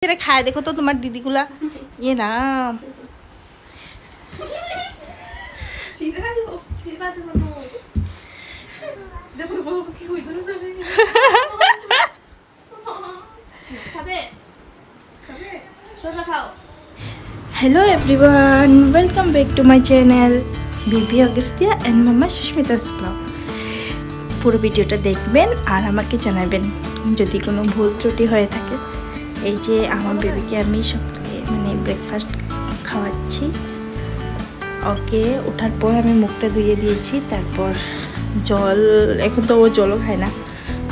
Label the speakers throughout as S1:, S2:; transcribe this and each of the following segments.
S1: खाए देखो तो तुम्हारी दीदी गुला ये ना hello everyone, welcome back to my channel baby Agastya and mama Sushmita's blog. পুরো ভিডিওটা দেখবেন আর আমাকে জানাবেন যদি কোনো ভুল ত্রুটি হয়ে থাকে। এই যে আমার বেবিকে আমি সকালে মানে ব্রেকফাস্ট খাওয়াচ্ছি। ওকে ওঠার পর আমি মুখটা ধুয়ে দিয়েছি, তারপর জল, এখন তো ও জলও খায় না।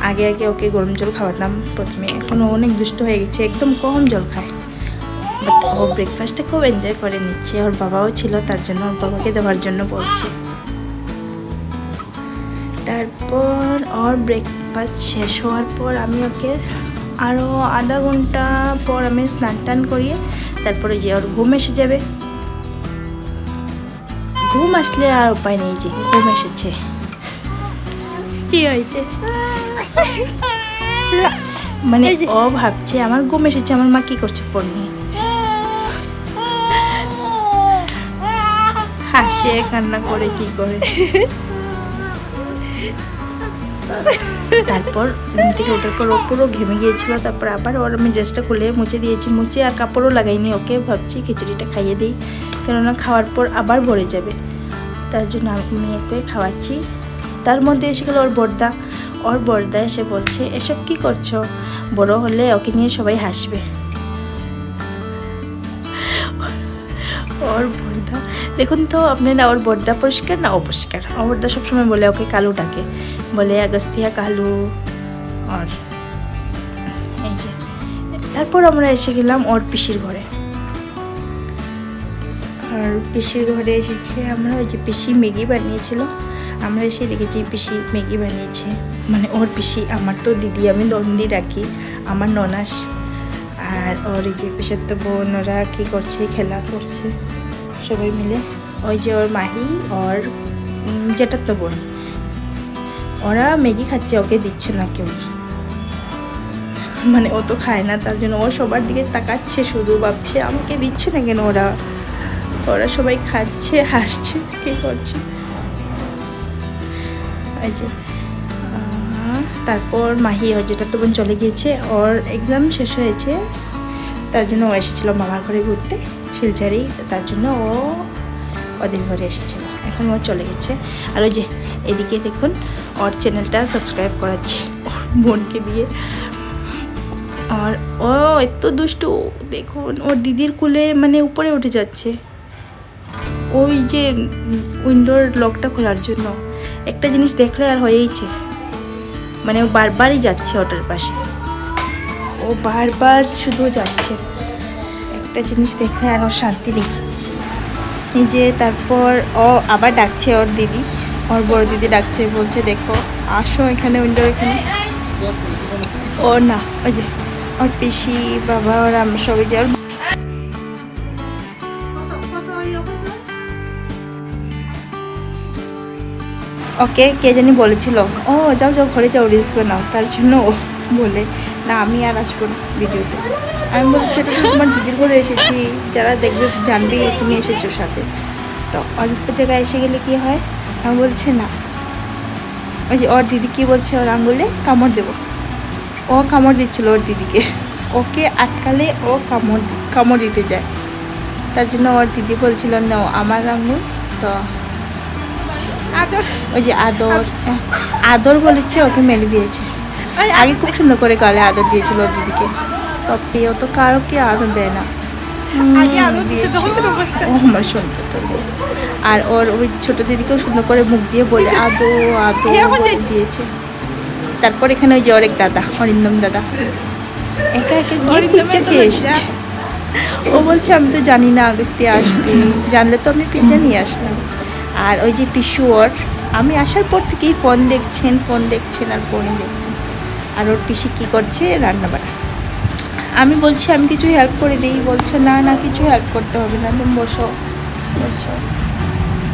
S1: আগে আগে ওকে গরম জল খাওয়াতাম প্রথমে, এখন ও অনেক দুষ্ট হয়ে গেছে, একদম কম জল খায়। বাট ও ব্রেকফাস্টটা খুব এনজয় করে নিচ্ছে। ওর বাবাও ছিল, তার জন্য ওর বাবাকে দেওয়ার জন্য বলছে। তারপর ওর ব্রেকফাস্ট শেষ হওয়ার পর আমি ওকে আরও আধা ঘন্টা পর আমি স্নান টান করিয়ে তারপরে যে ওর ঘুম এসে যাবে। ঘুম আসলে আর উপায় নেই, যে ঘুম এসেছে। কি হয়েছে মানে ও ভাবছে আমার ঘুম এসেছে, আমার মা কি করছে ফোন নিয়ে, হাসে কান্না করে কি করে। তারপর ঘুম থেকে ওঠার পর ও পুরো ঘেমে গিয়েছিল। তারপর আবার ওর আমি ড্রেসটা খুলে মুছে দিয়েছি, মুছে আর কাপড়ও লাগাইনি ওকে। ভাবছি খিচুড়িটা খাইয়ে দিই, কেননা খাওয়ার পর আবার ভরে যাবে, তার জন্য আমি ওকে খাওয়াচ্ছি। তার মধ্যে এসে গেল ওর বর্দা এসে বলছে, এসব কি করছো, বড় হলে ওকে নিয়ে সবাই হাসবে। ওর বর্দা দেখুন তো আপনারা, ওর বর্দা পরিষ্কার না অপরিষ্কার। ওর বর্দা সবসময় বলে ওকে কালু ডাকে, বলে আগস্তিয়া কালু। আর এই যে তারপর আমরা এসে গেলাম ওর পিসির ঘরে। আর পিসির ঘরে এসেছি আমরা, ওই যে পিসি ম্যাগি বানিয়েছিল, আমরা এসে দেখেছি পিসি ম্যাগি বানিয়েছে। মানে ওর পিসি, আমার তো দিদি, আমি নন্দি রাখি, আমার ননাস আর ওর এই যে পিসের তো বোন, ওরা কী করছে, খেলা করছে সবাই মিলে। ওই যে ওর মাহি, ওর যেটার তো বোন, ওরা ম্যাগি খাচ্ছে, ওকে দিচ্ছে না কেউ। মানে ও তো খায় না, তার জন্য ও সবার দিকে তাকাচ্ছে, শুধু ভাবছে আমাকে দিচ্ছে না কেন। ওরা সবাই খাচ্ছে, হাসছে, কী করছে। এই যে তারপর মাহি, ওর যেটা তো বোন চলে গিয়েছে, ওর এক্সাম শেষ হয়েছে, তার জন্য ও এসেছিলো মামার ঘরে ঘুরতে শিলচারি, তার জন্য ও ওদের ঘরে এসেছিল। এখন ও চলে গেছে। আর ওই যে এদিকে দেখুন ওর চ্যানেলটা সাবস্ক্রাইব করাচ্ছে বোনকে দিয়ে। আর ও এত দুষ্টু, দেখুন ওর দিদির কোলে মানে উপরে উঠে যাচ্ছে, ওই যে উইন্ডোর লকটা খোলার জন্য। একটা জিনিস দেখলে আর হয়েইছে, মানে ও বারবারই যাচ্ছে ওটার পাশে, ও বারবার শুধু যাচ্ছে। একটা জিনিস দেখলে আর ওর শান্তি নেই। এই যে তারপর ও আবার ডাকছে ওর দিদি, ওর বড় দিদি ডাকছে, বলছে দেখো আসো এখানে, উইন্ডো এখানে। ও না, ওই যে ওর পিসি, বাবা, ওর আমরা সবাই যে ওকে কে জানি বলেছিল, ও যাও যাও ঘরে যাও, রিলস বানাও, তার জন্য ও বলে না আমি আর আসবো না ভিডিওতে। আমি বলছি এটা তো তোমার দিদির ঘরে এসেছি, যারা দেখবে জানবে তুমি এসেছো সাথে, তো অল্প জায়গায় এসে গেলে কি হয়। আমি বলছে না, ওই যে ওর দিদি কি বলছে, ওর আঙুলে কামড় দেবো। ও কামড় দিচ্ছিল ওর দিদিকে, ওকে আটকালে ও কামড় দিতে যায়, তার জন্য ওর দিদি বলছিল না আমার আঙুল। তো আদর, ওই যে আদর বলেছে, ওকে মেলে দিয়েছে। আগে খুব সুন্দর করে গালে আদর দিয়েছিল ওর দিদিকে। পপি ও তো কারোকে আদর দেয় না, ও আমার সুন্দর তো। আর ওর ওই ছোট দিদিকেও সুন্দর করে মুখ দিয়ে বলে আদো আদো দিয়েছে। তারপর এখানে ওই যে ওর এক দাদা, অরিন্দম দাদা, একা একা গিয়ে পিজ্জা খেয়ে এসেছে। ও বলছে আমি তো জানি না আগস্তিয়া আসবে, জানলে তো আমি পিজ্জা নিয়ে আসতাম। আর ওই যে পিসু, ওর আমি আসার পর থেকেই ফোন দেখছেন আর ফোনই দেখছেন। আর ওর পিসি কী করছে, রান্না বান্না। আমি বলছি আমি কিছু হেল্প করে দিই, বলছে না না কিছু হেল্প করতে হবে না, তুমি বসো।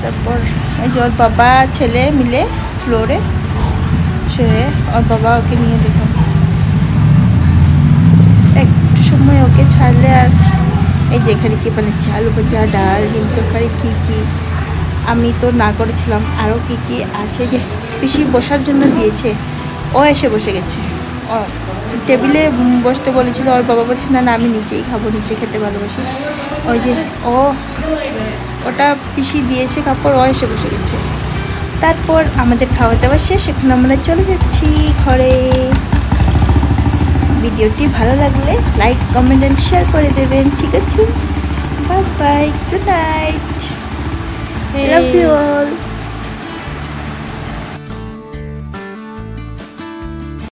S1: তারপর ওই যে ওর বাবা ছেলে মিলে ফ্লোরে শুয়ে, ওর বাবা ওকে নিয়ে দেখুন একটু সময় ওকে ছাড়লে আর এই যে এখানে কি বানাচ্ছে আলু ভাজা, ডাল, ডিম তরকারি, কী আমি তো না করেছিলাম, আরও কী আছে যে পিসি বসার জন্য দিয়েছে, ও এসে বসে গেছে। ও টেবিলে বসতে বলেছিল, ওর বাবা বলছে না আমি নিচেই খাবো, নিচে খেতে ভালোবাসি। ওই যে ওটা পিসি দিয়েছে কাপড়, ও এসে বসে গেছে। তারপর আমাদের খাওয়া দাওয়া শেষ, এখন আমরা চলে যাচ্ছি ঘরে। ভিডিওটি ভালো লাগলে লাইক, কমেন্ট অ্যান্ড শেয়ার করে দেবেন, ঠিক আছে? Bye bye, good night, love you all.